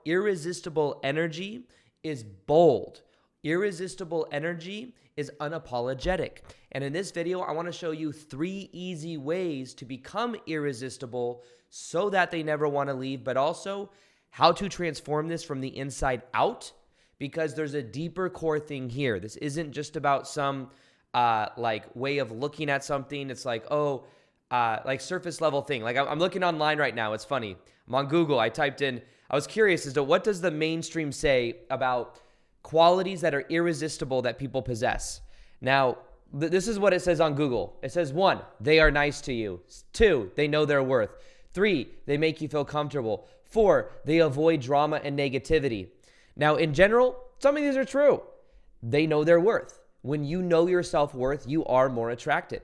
irresistible energy is bold. Irresistible energy is unapologetic. And in this video, I want to show you 3 easy ways to become irresistible so that they never want to leave, but also how to transform this from the inside out, because there's a deeper core thing here. This isn't just about some way of looking at something. It's like, like surface level thing. Like I'm looking online right now. It's funny. I'm on Google. I was curious as to what does the mainstream say about qualities that are irresistible that people possess. Now, this is what it says on Google. It says 1, they are nice to you. 2, they know their worth. 3, they make you feel comfortable. 4, they avoid drama and negativity. Now, in general, some of these are true. They know their worth. When you know your self-worth, you are more attracted.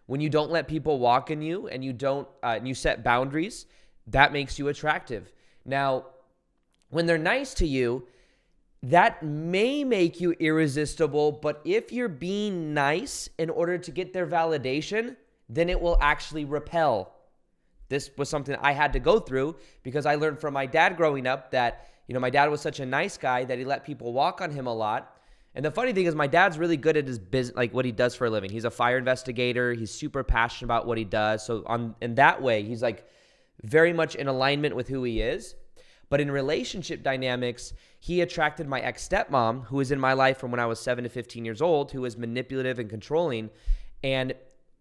When you don't let people walk in you and you set boundaries, that makes you attractive. Now, when they're nice to you, that may make you irresistible, but if you're being nice in order to get their validation, then it will actually repel. This was something I had to go through because I learned from my dad growing up that, my dad was such a nice guy that he let people walk on him a lot. And the funny thing is my dad's really good at his business, like what he does for a living. He's a fire investigator. He's super passionate about what he does. So in that way, he's like very much in alignment with who he is. But in relationship dynamics, he attracted my ex-stepmom, who was in my life from when I was 7 to 15 years old, who was manipulative and controlling. And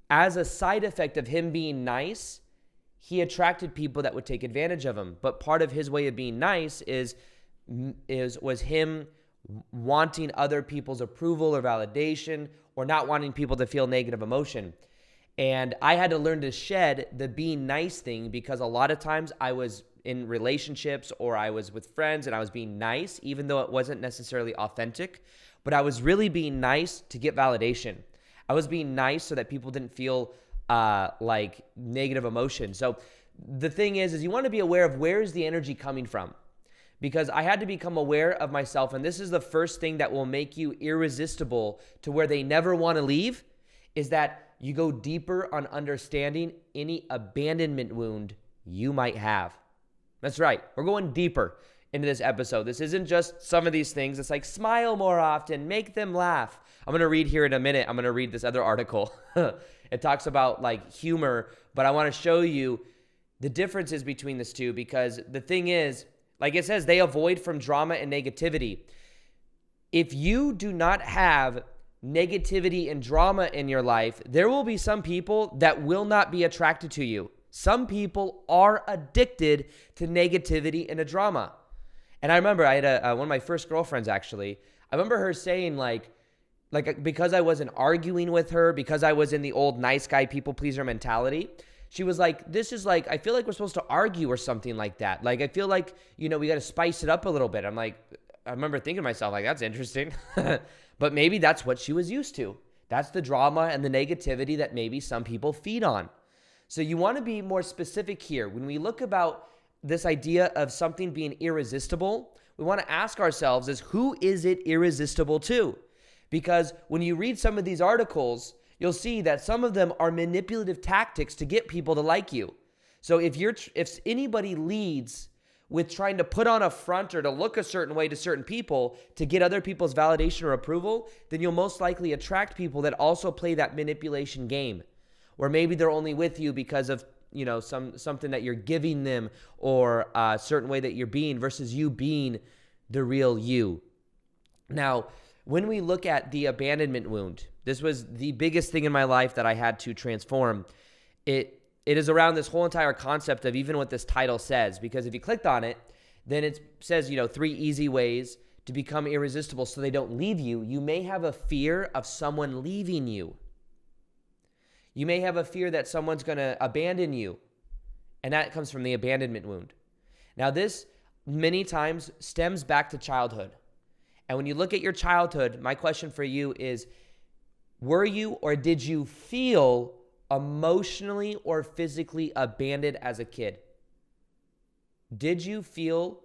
as a side effect of him being nice, he attracted people that would take advantage of him. But part of his way of being nice was him wanting other people's approval or validation, or not wanting people to feel negative emotion. And I had to learn to shed the being nice thing, because a lot of times I was in relationships or I was with friends and I was being nice, even though it wasn't necessarily authentic, but I was really being nice to get validation. I was being nice so that people didn't feel like negative emotion. So the thing is you want to be aware of where is the energy coming from, because I had to become aware of myself. And this is the first thing that will make you irresistible to where they never want to leave, is that you go deeper on understanding any abandonment wound you might have. That's right. We're going deeper into this episode. This isn't just some of these things. It's like smile more often, make them laugh. I'm going to read here in a minute. I'm going to read this other article. It talks about like humor, but I want to show you the differences between these two, because the thing is, like it says, they avoid from drama and negativity. If you do not have negativity and drama in your life, there will be some people that will not be attracted to you. Some people are addicted to negativity and a drama. And I remember I had one of my first girlfriends, actually. I remember her saying like because I wasn't arguing with her, because I was in the old nice guy people pleaser mentality, she was like, this is like, I feel like we're supposed to argue or something like that. Like, I feel like, we got to spice it up a little bit. I'm like, I remember thinking to myself, like, that's interesting. But maybe that's what she was used to. That's the drama and the negativity that maybe some people feed on. So you want to be more specific here. When we look about this idea of something being irresistible, we want to ask ourselves is, who is it irresistible to? Because when you read some of these articles, you'll see that some of them are manipulative tactics to get people to like you. So if anybody leads with trying to put on a front or to look a certain way to certain people to get other people's validation or approval, then you'll most likely attract people that also play that manipulation game. Or maybe they're only with you because of, something that you're giving them, or a certain way that you're being, versus you being the real you. Now, when we look at the abandonment wound, this was the biggest thing in my life that I had to transform. It is around this whole entire concept of even what this title says, because if you clicked on it, then it says, 3 easy ways to become irresistible so they don't leave you. You may have a fear of someone leaving you. You may have a fear that someone's going to abandon you, and that comes from the abandonment wound. Now, this many times stems back to childhood. And when you look at your childhood, my question for you is, were you or did you feel emotionally or physically abandoned as a kid? Did you feel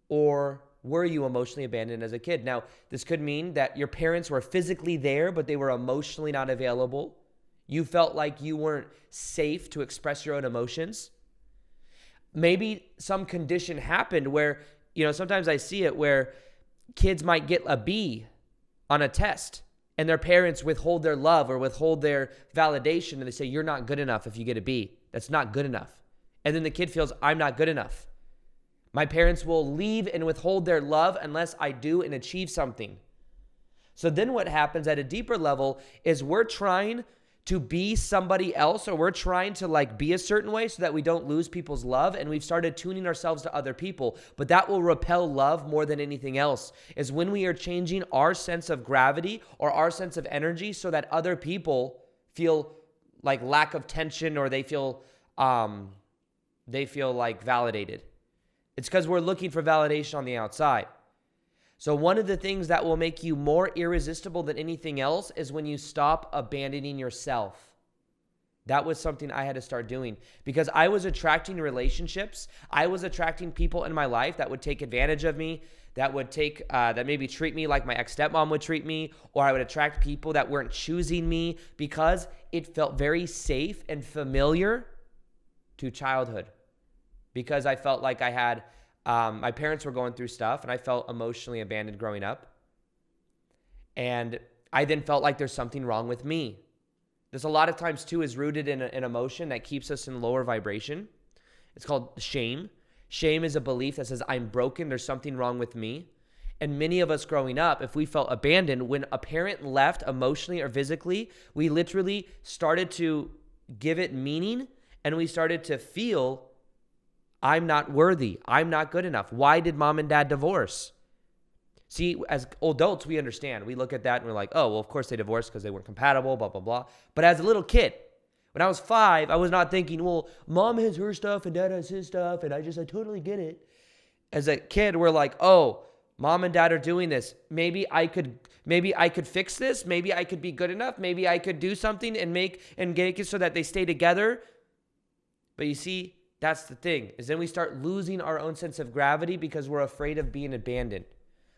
or were you emotionally abandoned as a kid? Now, this could mean that your parents were physically there, but they were emotionally not available. You felt like you weren't safe to express your own emotions. Maybe some condition happened where sometimes I see it where kids might get a B on a test and their parents withhold their love or withhold their validation, and they say, you're not good enough if you get a B. That's not good enough. And then the kid feels, I'm not good enough. My parents will leave and withhold their love unless I do and achieve something. So then what happens at a deeper level is we're trying to be somebody else, or we're trying to be a certain way so that we don't lose people's love, and we've started tuning ourselves to other people. But that will repel love more than anything else, is when we are changing our sense of gravity or our sense of energy so that other people feel like lack of tension, or they feel validated. It's because we're looking for validation on the outside. So one of the things that will make you more irresistible than anything else is when you stop abandoning yourself. That was something I had to start doing, because I was attracting relationships. I was attracting people in my life that would take advantage of me, that would that maybe treat me like my ex-stepmom would treat me, or I would attract people that weren't choosing me because it felt very safe and familiar to childhood, because I felt like I had my parents were going through stuff, and I felt emotionally abandoned growing up. And I then felt like there's something wrong with me. This a lot of times too is rooted in an emotion that keeps us in lower vibration. It's called shame. Shame is a belief that says, I'm broken, there's something wrong with me. And many of us growing up, if we felt abandoned, when a parent left emotionally or physically, we literally started to give it meaning, and we started to feel, I'm not worthy. I'm not good enough. Why did mom and dad divorce? See, as adults, we understand. We look at that and we're like, oh, well, of course they divorced because they weren't compatible, blah, blah, blah. But as a little kid, when I was 5, I was not thinking, well, mom has her stuff and dad has his stuff, and I totally get it. As a kid, we're like, oh, mom and dad are doing this. Maybe I could fix this. Maybe I could be good enough. Maybe I could do something and get it so that they stay together. But you see, that's the thing, is then we start losing our own sense of gravity because we're afraid of being abandoned.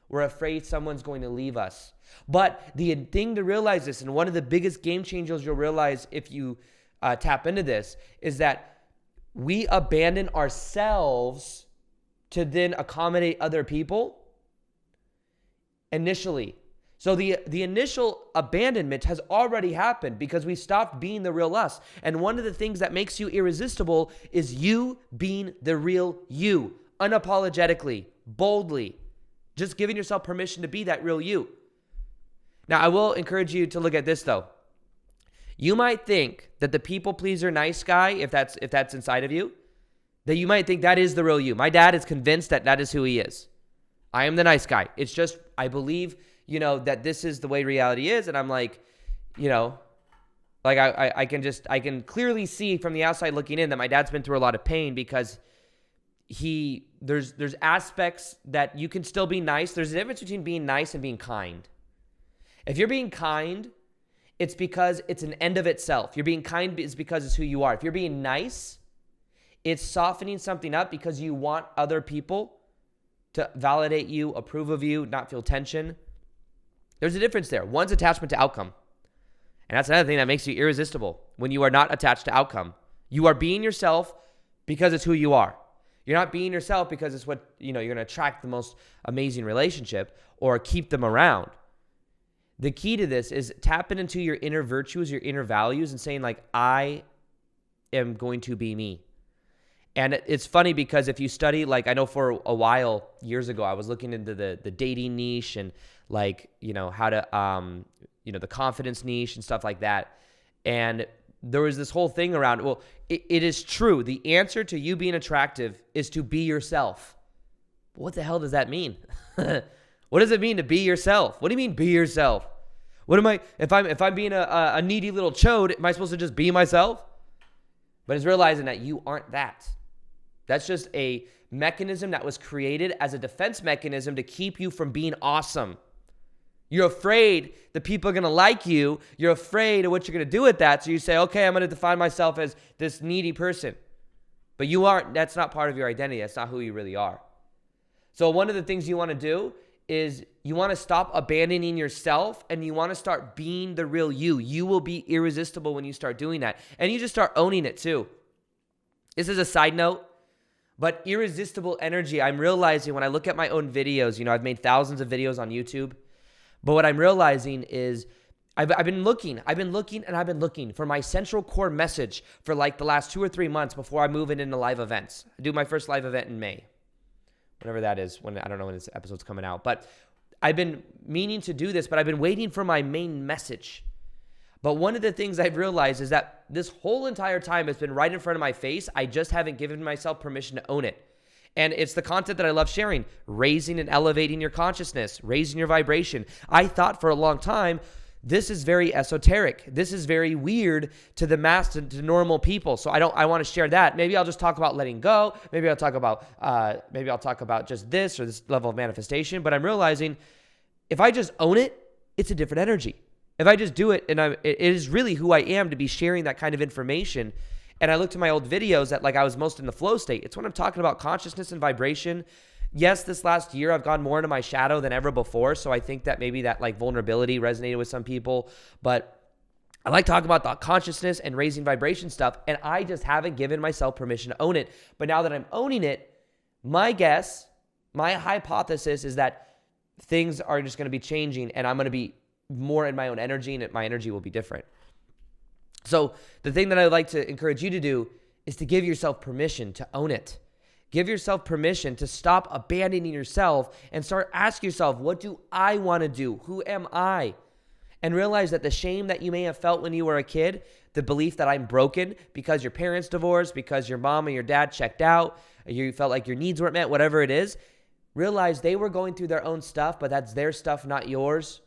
We're afraid someone's going to leave us. But the thing to realize this, and one of the biggest game changers you'll realize if you tap into this, is that we abandon ourselves to then accommodate other people initially. So the initial abandonment has already happened because we stopped being the real us. And one of the things that makes you irresistible is you being the real you, unapologetically, boldly, just giving yourself permission to be that real you. Now, I will encourage you to look at this though. You might think that the people pleaser nice guy, if that's inside of you, that you might think that is the real you. My dad is convinced that that is who he is. I am the nice guy. It's just, I believe, that this is the way reality is. And I'm like, I can clearly see from the outside looking in that my dad's been through a lot of pain, because there's aspects that you can still be nice. There's a difference between being nice and being kind. If you're being kind, it's because it's an end of itself. You're being kind is because it's who you are. If you're being nice, it's softening something up because you want other people to validate you, approve of you, not feel tension. There's a difference there. One's attachment to outcome. And that's another thing that makes you irresistible, when you are not attached to outcome. You are being yourself because it's who you are. You're not being yourself because it's what, you're going to attract the most amazing relationship or keep them around. The key to this is tapping into your inner virtues, your inner values, and saying I am going to be me. And it's funny because if you study, I know for a while, years ago, I was looking into the dating niche and how to, the confidence niche and stuff like that. And there was this whole thing around, well, it is true. The answer to you being attractive is to be yourself. What the hell does that mean? What does it mean to be yourself? What do you mean be yourself? What am I, if I'm being a needy little chode, am I supposed to just be myself? But it's realizing that you aren't that. That's just a mechanism that was created as a defense mechanism to keep you from being awesome. You're afraid that people are going to like you. You're afraid of what you're going to do with that. So you say, okay, I'm going to define myself as this needy person. But you aren't. That's not part of your identity. That's not who you really are. So one of the things you want to do is you want to stop abandoning yourself, and you want to start being the real you. You will be irresistible when you start doing that. And you just start owning it too. This is a side note. But irresistible energy, I'm realizing when I look at my own videos, you know, I've made thousands of videos on YouTube, but what I'm realizing is I've been looking for my central core message for like the last 2 or 3 months before I move into live events. I do my first live event in May, whenever that is, when I don't know when this episode's coming out, but I've been meaning to do this, but I've been waiting for my main message. But one of the things I've realized is that this whole entire time it's been right in front of my face. I just haven't given myself permission to own it. And it's the content that I love sharing, raising and elevating your consciousness, raising your vibration. I thought for a long time, this is very esoteric. This is very weird to the mass, to normal people. So I want to share that. Maybe I'll just talk about letting go. Maybe I'll talk about just this or this level of manifestation. But I'm realizing if I just own it, it's a different energy. If I just do it, and it is really who I am to be sharing that kind of information. And I looked at my old videos that like I was most in the flow state. It's when I'm talking about consciousness and vibration. Yes, this last year I've gone more into my shadow than ever before. So I think that maybe that like vulnerability resonated with some people. But I like talking about the consciousness and raising vibration stuff. And I just haven't given myself permission to own it. But now that I'm owning it, my guess, my hypothesis is that things are just going to be changing and I'm going to be more in my own energy and my energy will be different. So the thing that I'd like to encourage you to do is to give yourself permission to own it. Give yourself permission to stop abandoning yourself and start asking yourself, what do I want to do? Who am I? And realize that the shame that you may have felt when you were a kid, the belief that I'm broken because your parents divorced, because your mom and your dad checked out, you felt like your needs weren't met, whatever it is, realize they were going through their own stuff, but that's their stuff, not yours.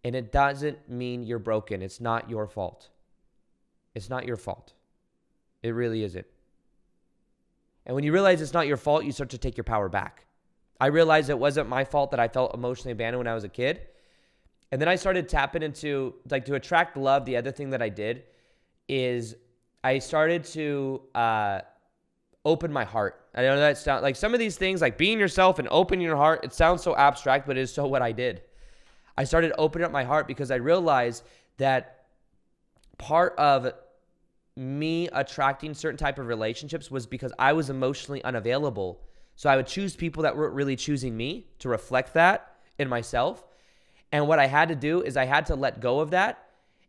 And it doesn't mean you're broken. It's not your fault. It's not your fault. It really isn't. And when you realize it's not your fault, you start to take your power back. I realized it wasn't my fault that I felt emotionally abandoned when I was a kid. And then I started tapping into, like, to attract love, the other thing that I did is I started to open my heart. I know that sounds like some of these things, like being yourself and opening your heart, it sounds so abstract, but it is so what I did. I started opening up my heart because I realized that part of me attracting certain type of relationships was because I was emotionally unavailable. So I would choose people that weren't really choosing me, to reflect that in myself. And what I had to do is I had to let go of that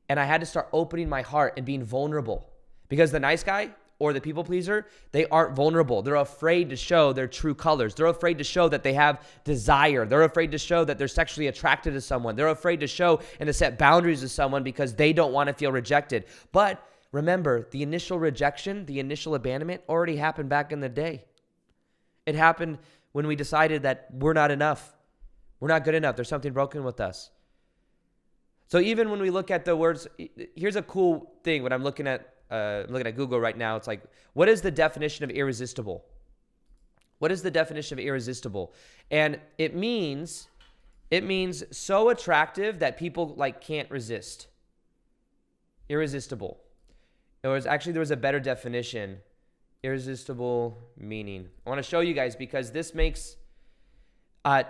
and I had to start opening my heart and being vulnerable. Because the nice guy or the people pleaser, they aren't vulnerable. They're afraid to show their true colors. They're afraid to show that they have desire. They're afraid to show that they're sexually attracted to someone. They're afraid to show and to set boundaries with someone because they don't want to feel rejected. But remember, the initial rejection, the initial abandonment already happened back in the day. It happened when we decided that we're not enough. We're not good enough. There's something broken with us. So even when we look at the words, here's a cool thing when I'm looking at Google right now. It's like, what is the definition of irresistible? What is the definition of irresistible? And it means so attractive that people like can't resist. Irresistible. There was a better definition. Irresistible meaning. I want to show you guys because this makes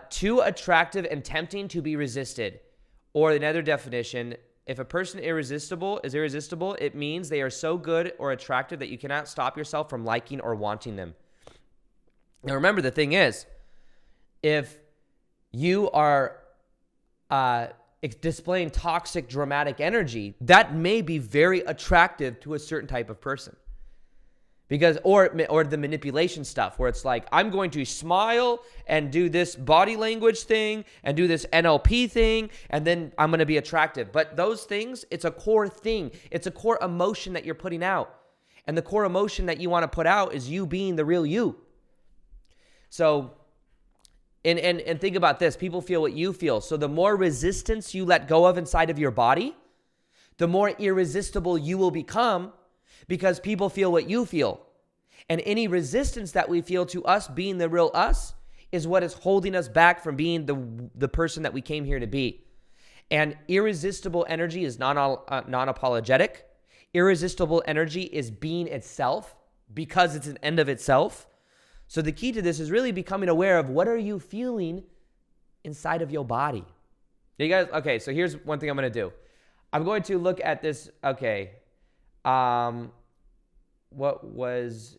too attractive and tempting to be resisted. Or another definition, if a person is irresistible, it means they are so good or attractive that you cannot stop yourself from liking or wanting them. Now remember, the thing is, if you are displaying toxic, dramatic energy, that may be very attractive to a certain type of person. Because, or the manipulation stuff where it's like, I'm going to smile and do this body language thing and do this NLP thing, and then I'm going to be attractive. But those things, it's a core thing. It's a core emotion that you're putting out. And the core emotion that you want to put out is you being the real you. So, and think about this. People feel what you feel. So the more resistance you let go of inside of your body, the more irresistible you will become. Because people feel what you feel. And any resistance that we feel to us being the real us is what is holding us back from being the person that we came here to be. And irresistible energy is non-apologetic. Irresistible energy is being itself because it's an end of itself. So the key to this is really becoming aware of what are you feeling inside of your body. You guys, okay, so here's one thing I'm going to do. I'm going to look at this, okay. What was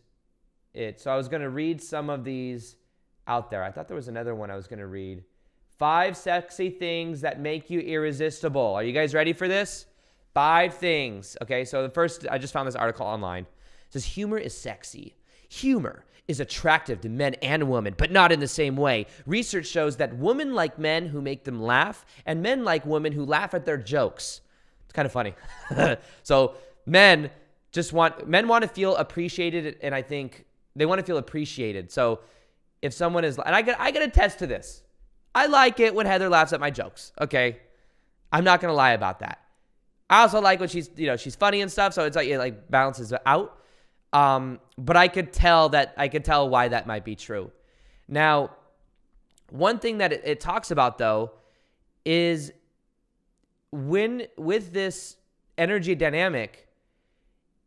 it. So I was going to read some of these out there. I thought there was another one I was going to read. 5 sexy things that make you irresistible. Are you guys ready for this? 5 things. Okay, so the first, I just found this article online. It says, humor is sexy. Humor is attractive to men and women, but not in the same way. Research shows that women like men who make them laugh, and men like women who laugh at their jokes. It's kind of funny. So men want to feel appreciated, and I think they want to feel appreciated. So if someone is, and I got to attest to this. I like it when Heather laughs at my jokes. Okay, I'm not gonna lie about that. I also like when she's funny and stuff. So it's like it like balances out. But I could tell why that might be true. Now, one thing that it talks about though is with this energy dynamic,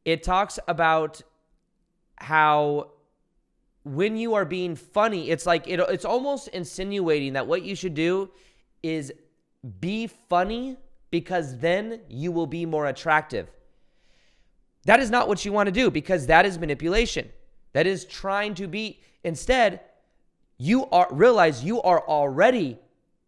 it talks about how when you are being funny, it's like it's almost insinuating that what you should do is be funny because then you will be more attractive. That is not what you want to do, because that is manipulation. That is trying to be, instead, realize you are already,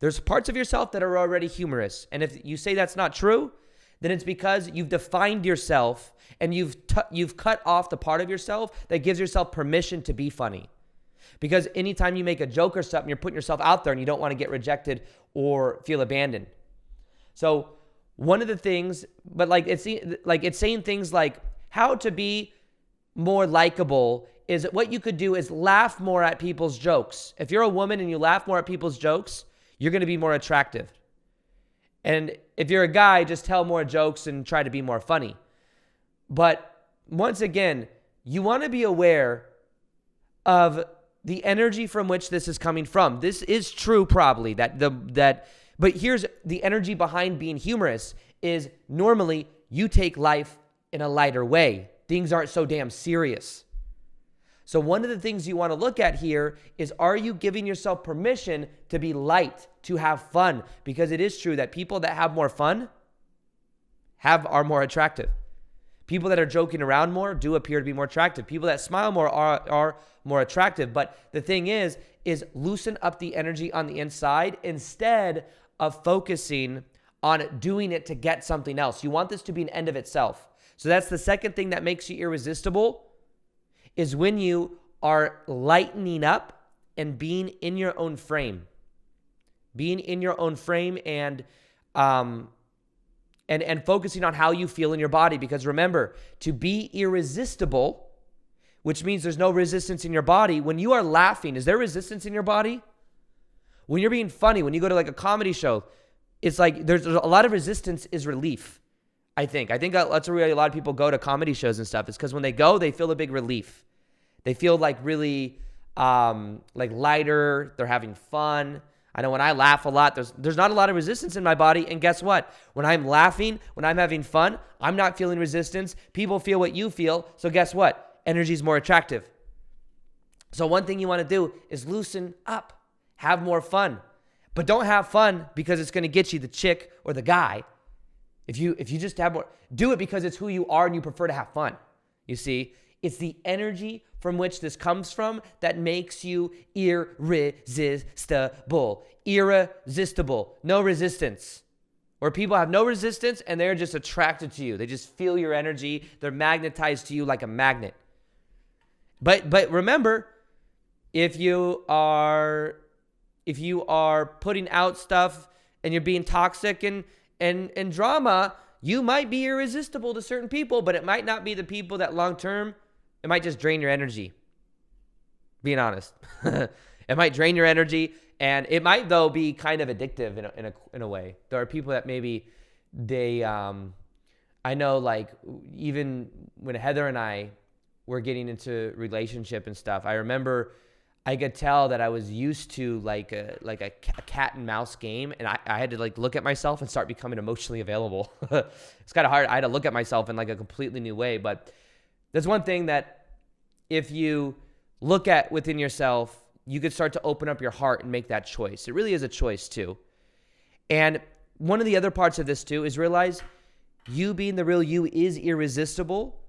there's parts of yourself that are already humorous. And if you say that's not true, then it's because you've defined yourself and you've cut off the part of yourself that gives yourself permission to be funny. Because anytime you make a joke or something, you're putting yourself out there and you don't want to get rejected or feel abandoned. So one of the things, but it's saying things like how to be more likable is what you could do is laugh more at people's jokes. If you're a woman and you laugh more at people's jokes, you're going to be more attractive. And if you're a guy, just tell more jokes and try to be more funny. But once again, you want to be aware of the energy from which this is coming from. This is true probably but here's the energy behind being humorous is normally you take life in a lighter way. Things aren't so damn serious. So one of the things you want to look at here is, are you giving yourself permission to be light, to have fun? Because it is true that people that have more fun are more attractive. People that are joking around more do appear to be more attractive. People that smile more are more attractive. But the thing is loosen up the energy on the inside instead of focusing on doing it to get something else. You want this to be an end of itself. So that's the second thing that makes you irresistible, is when you are lightening up and being in your own frame. Being in your own frame and focusing on how you feel in your body. Because remember, to be irresistible, which means there's no resistance in your body. When you are laughing, is there resistance in your body? When you're being funny, when you go to like a comedy show, it's like there's a lot of resistance is relief, I think. I think that's where a lot of people go to comedy shows and stuff. It's because when they go, they feel a big relief. They feel like really like lighter. They're having fun. I know when I laugh a lot, there's not a lot of resistance in my body. And guess what? When I'm laughing, when I'm having fun, I'm not feeling resistance. People feel what you feel. So guess what? Energy is more attractive. So one thing you want to do is loosen up. Have more fun. But don't have fun because it's going to get you the chick or the guy. If you just have more, do it because it's who you are and you prefer to have fun. You see, it's the energy from which this comes from that makes you irresistible. Irresistible. No resistance. Where people have no resistance and they're just attracted to you. They just feel your energy. They're magnetized to you like a magnet. But remember, if you are putting out stuff and you're being toxic and drama, you might be irresistible to certain people, but it might not be the people that long term, it might just drain your energy. Being honest. It might drain your energy, and it might though be kind of addictive in a way. There are people that maybe they I know, like, even when Heather and I were getting into relationship and stuff, I remember I could tell that I was used to like a cat and mouse game, and I had to like look at myself and start becoming emotionally available. It's kind of hard. I had to look at myself in like a completely new way. But there's one thing that if you look at within yourself, you could start to open up your heart and make that choice. It really is a choice too. And one of the other parts of this too is realize you being the real you is irresistible.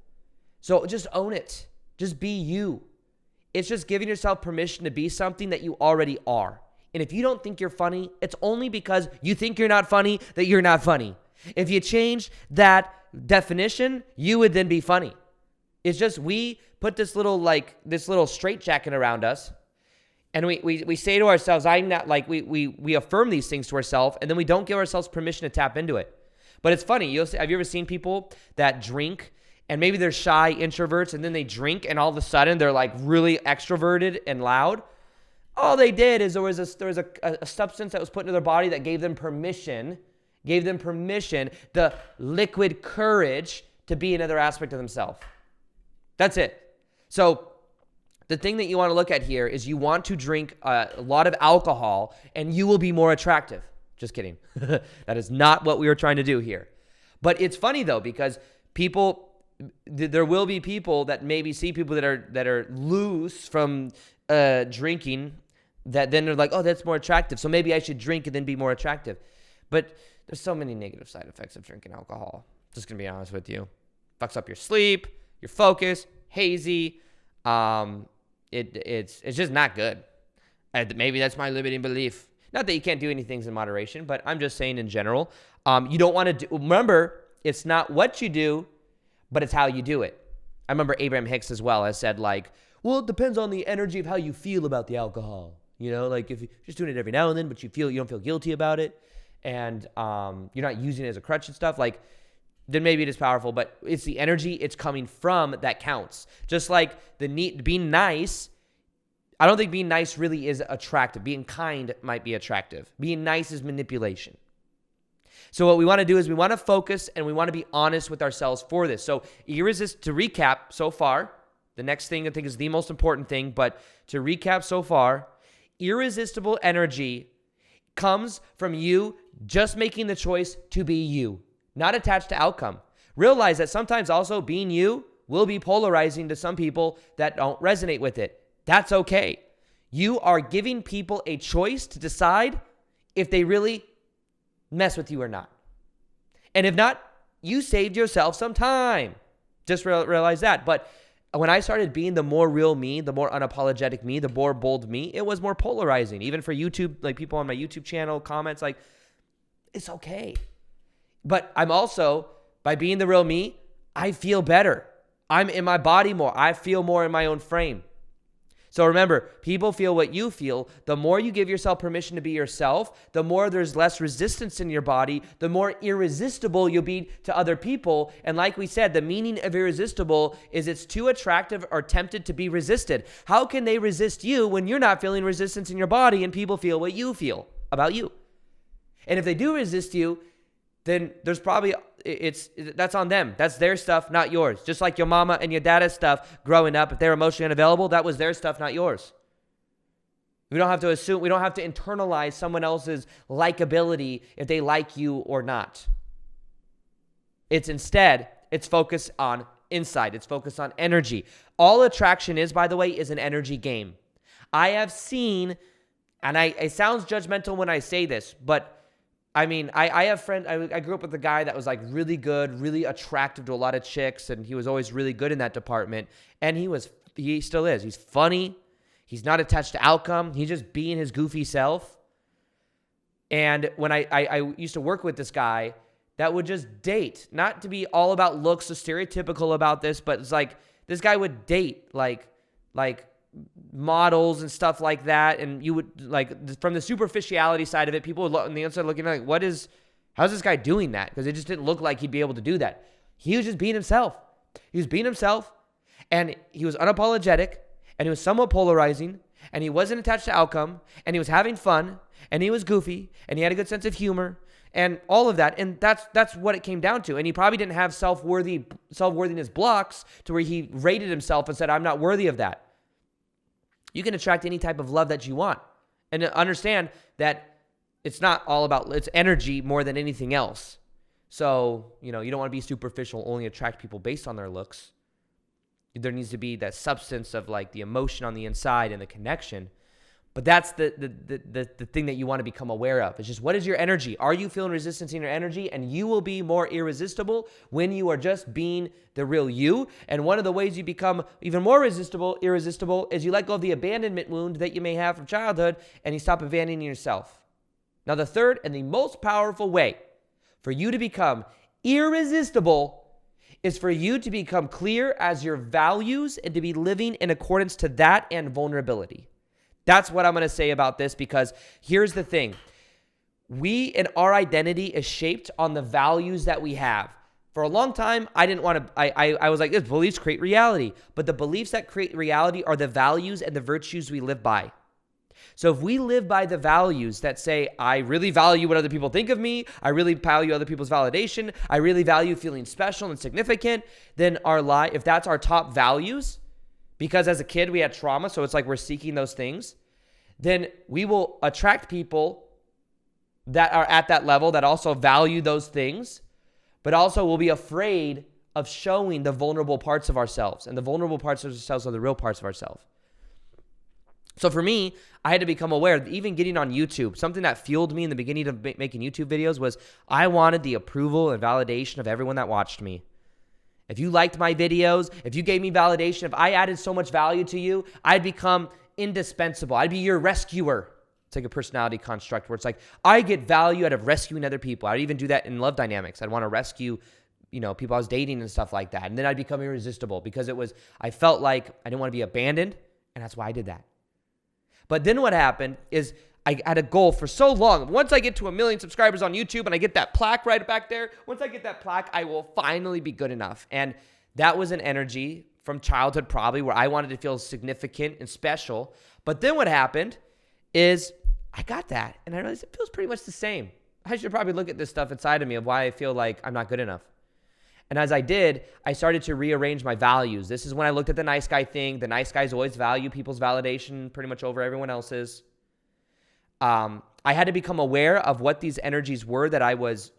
So just own it. Just be you. It's just giving yourself permission to be something that you already are. And if you don't think you're funny, it's only because you think you're not funny that you're not funny. If you change that definition, you would then be funny. It's just we put this little straitjacket around us, and we say to ourselves, I'm not, like, we affirm these things to ourselves, and then we don't give ourselves permission to tap into it. But it's funny. Have you ever seen people that drink, and maybe they're shy introverts, and then they drink, and all of a sudden they're like really extroverted and loud? All they did is there was a substance that was put into their body that gave them permission, the liquid courage to be another aspect of themselves. That's it. So the thing that you want to look at here is you want to drink a lot of alcohol and you will be more attractive. Just kidding. That is not what we were trying to do here. But it's funny though, because there will be people that maybe see people that are loose from drinking, that then they're like, oh, that's more attractive, so maybe I should drink and then be more attractive. But there's so many negative side effects of drinking alcohol. Just gonna be honest with you. Fucks up your sleep, your focus, hazy. It's just not good. And maybe that's my limiting belief. Not that you can't do any things in moderation, but I'm just saying in general. You don't want to remember, it's not what you do, but it's how you do it. I remember Abraham Hicks as well has said, like, well, it depends on the energy of how you feel about the alcohol. You know, like if you're just doing it every now and then, but you don't feel guilty about it, and you're not using it as a crutch and stuff, like, then maybe it is powerful. But it's the energy it's coming from that counts. Just like being nice. I don't think being nice really is attractive. Being kind might be attractive. Being nice is manipulation. So what we want to do is we want to focus and we want to be honest with ourselves for this. So to recap so far, the next thing I think is the most important thing, but to recap so far, irresistible energy comes from you just making the choice to be you, not attached to outcome. Realize that sometimes also being you will be polarizing to some people that don't resonate with it. That's okay. You are giving people a choice to decide if they really mess with you or not. And if not, you saved yourself some time. Just realize that. But when I started being the more real me, the more unapologetic me, the more bold me, it was more polarizing. Even for YouTube, like people on my YouTube channel, comments, like, it's okay. But I'm also, by being the real me, I feel better. I'm in my body more. I feel more in my own frame. So remember, people feel what you feel. The more you give yourself permission to be yourself, the more there's less resistance in your body, the more irresistible you'll be to other people. And like we said, the meaning of irresistible is it's too attractive or tempted to be resisted. How can they resist you when you're not feeling resistance in your body and people feel what you feel about you? And if they do resist you, then there's probably, that's on them. That's their stuff, not yours. Just like your mama and your dad's stuff growing up, if they're emotionally unavailable, that was their stuff, not yours. We don't have to assume, we don't have to internalize someone else's likability if they like you or not. It's focused on inside. It's focused on energy. All attraction is, by the way, is an energy game. I have seen, and it sounds judgmental when I say this, but I mean, I have friends, I grew up with a guy that was like really good, really attractive to a lot of chicks, and he was always really good in that department, and he still is. He's funny. He's not attached to outcome. He's just being his goofy self. And when I used to work with this guy that would just date, not to be all about looks, so stereotypical about this, but it's like this guy would date like models and stuff like that, and you would, like, from the superficiality side of it, people would look on the inside looking like, how's this guy doing that? Because it just didn't look like he'd be able to do that. He was just being himself. He was being himself, and he was unapologetic, and he was somewhat polarizing, and he wasn't attached to outcome, and he was having fun, and he was goofy, and he had a good sense of humor, and all of that. And that's what it came down to. And he probably didn't have self-worthiness blocks to where he rated himself and said, I'm not worthy of that. You can attract any type of love that you want. And understand that it's not all about, it's energy more than anything else. So, you don't want to be superficial, only attract people based on their looks. There needs to be that substance of like the emotion on the inside and the connection. But that's the thing that you want to become aware of. It's just, what is your energy? Are you feeling resistance in your energy? And you will be more irresistible when you are just being the real you. And one of the ways you become even more irresistible is you let go of the abandonment wound that you may have from childhood and you stop abandoning yourself. Now, the third and the most powerful way for you to become irresistible is for you to become clear as your values and to be living in accordance to that and vulnerability. That's what I'm going to say about this, because here's the thing. Our identity is shaped on the values that we have. For a long time, I didn't want to, I was like, this beliefs create reality. But the beliefs that create reality are the values and the virtues we live by. So if we live by the values that say, I really value what other people think of me, I really value other people's validation, I really value feeling special and significant, then if that's our top values, because as a kid we had trauma, so it's like we're seeking those things, then we will attract people that are at that level that also value those things, but also will be afraid of showing the vulnerable parts of ourselves. And the vulnerable parts of ourselves are the real parts of ourselves. So for me, I had to become aware that even getting on YouTube, something that fueled me in the beginning of making YouTube videos was I wanted the approval and validation of everyone that watched me. If you liked my videos, if you gave me validation, if I added so much value to you, I'd become indispensable. I'd be your rescuer. It's like a personality construct where it's like, I get value out of rescuing other people. I'd even do that in love dynamics. I'd want to rescue, people I was dating and stuff like that. And then I'd become irresistible because I felt like I didn't want to be abandoned. And that's why I did that. But then what happened is I had a goal for so long. Once I get to 1 million subscribers on YouTube and I get that plaque right back there, once I get that plaque, I will finally be good enough. And that was an energy from childhood probably where I wanted to feel significant and special. But then what happened is I got that and I realized it feels pretty much the same. I should probably look at this stuff inside of me of why I feel like I'm not good enough. And as I did, I started to rearrange my values. This is when I looked at the nice guy thing. The nice guys always value people's validation pretty much over everyone else's. I had to become aware of what these energies were that I was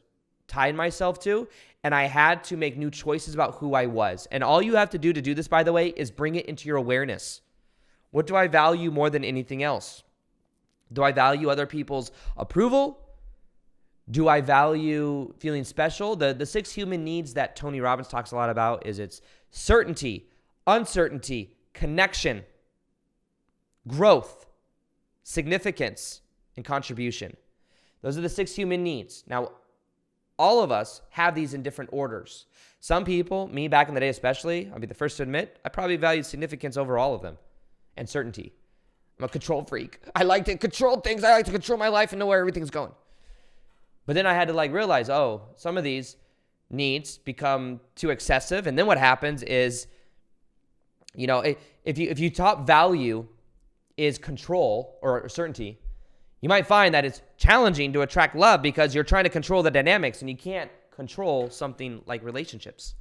tying myself to, and I had to make new choices about who I was. And all you have to do this, by the way, is bring it into your awareness. What do I value more than anything else? Do I value other people's approval? Do I value feeling special? The 6 human needs that Tony Robbins talks a lot about is it's certainty, uncertainty, connection, growth, significance, and contribution. Those are the 6 human needs. Now, all of us have these in different orders. Some people, me back in the day especially, I'll be the first to admit, I probably valued significance over all of them, and certainty. I'm a control freak. I like to control things. I like to control my life and know where everything's going. But then I had to realize, some of these needs become too excessive. And then what happens is, if you top value is control or certainty, you might find that it's challenging to attract love because you're trying to control the dynamics and you can't control something like relationships.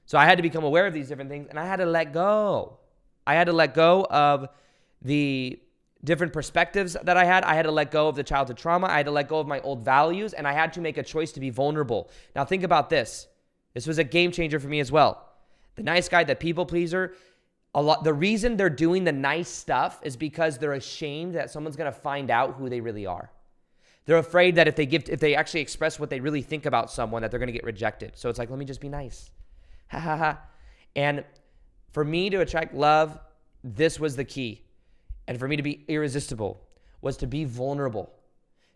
So I had to become aware of these different things and I had to let go. I had to let go of the different perspectives that I had. I had to let go of the childhood trauma. I had to let go of my old values, and I had to make a choice to be vulnerable. Now think about this. This was a game changer for me as well. The nice guy, the people pleaser, the reason they're doing the nice stuff is because they're ashamed that someone's going to find out who they really are. They're afraid that if they actually express what they really think about someone, that they're going to get rejected. So it's like, let me just be nice. Ha ha ha. And for me to attract love, this was the key. And for me to be irresistible was to be vulnerable,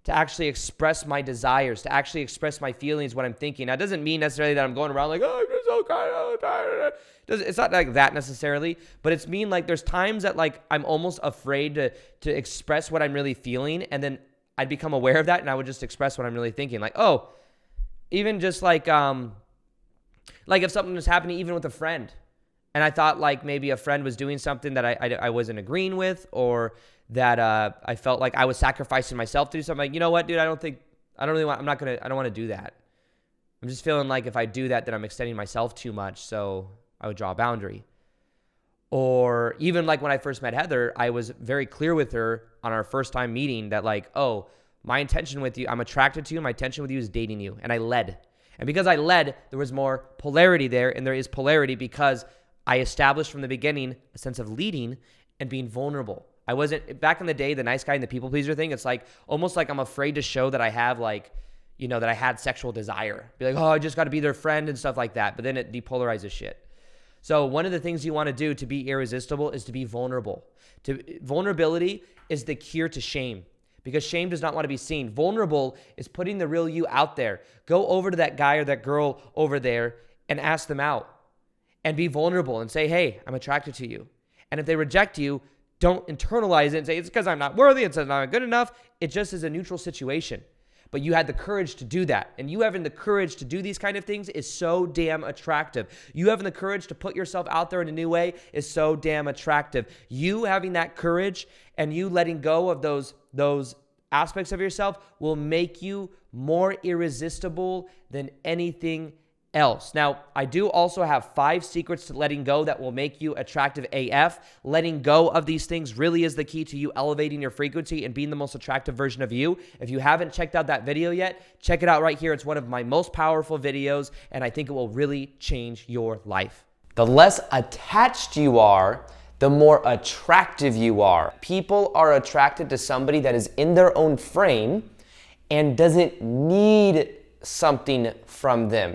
to actually express my desires, to actually express my feelings, what I'm thinking. That doesn't mean necessarily that I'm going around like, I'm just so tired. It's not like that necessarily, but it's mean like there's times that I'm almost afraid to express what I'm really feeling, and then I'd become aware of that and I would just express what I'm really thinking. Even just if something was happening even with a friend, and I thought maybe a friend was doing something that I wasn't agreeing with, or that I felt like I was sacrificing myself to do something. You know what, dude? I don't want to do that. I'm just feeling like if I do that, then I'm extending myself too much. So I would draw a boundary. Or even when I first met Heather, I was very clear with her on our first time meeting that my intention with you, I'm attracted to you. My intention with you is dating you. And I led. And because I led, there was more polarity there. And there is polarity because I established from the beginning a sense of leading and being vulnerable. I wasn't, back in the day, the nice guy and the people pleaser thing, it's like almost like I'm afraid to show that I have like, you know, that I had sexual desire. Be like, oh, I just got to be their friend and stuff like that. But then it depolarizes shit. So one of the things you want to do to be irresistible is to be vulnerable. Vulnerability is the cure to shame, because shame does not want to be seen. Vulnerable is putting the real you out there. Go over to that guy or that girl over there and ask them out and be vulnerable and say, hey, I'm attracted to you. And if they reject you, don't internalize it and say, it's because I'm not worthy, it's because I'm not good enough. It just is a neutral situation. But you had the courage to do that. And you having the courage to do these kind of things is so damn attractive. You having the courage to put yourself out there in a new way is so damn attractive. You having that courage and you letting go of those aspects of yourself will make you more irresistible than anything else. Now, I do also have 5 secrets to letting go that will make you attractive AF. Letting go of these things really is the key to you elevating your frequency and being the most attractive version of you. If you haven't checked out that video yet, check it out right here. It's one of my most powerful videos, and I think it will really change your life. The less attached you are, the more attractive you are. People are attracted to somebody that is in their own frame and doesn't need something from them.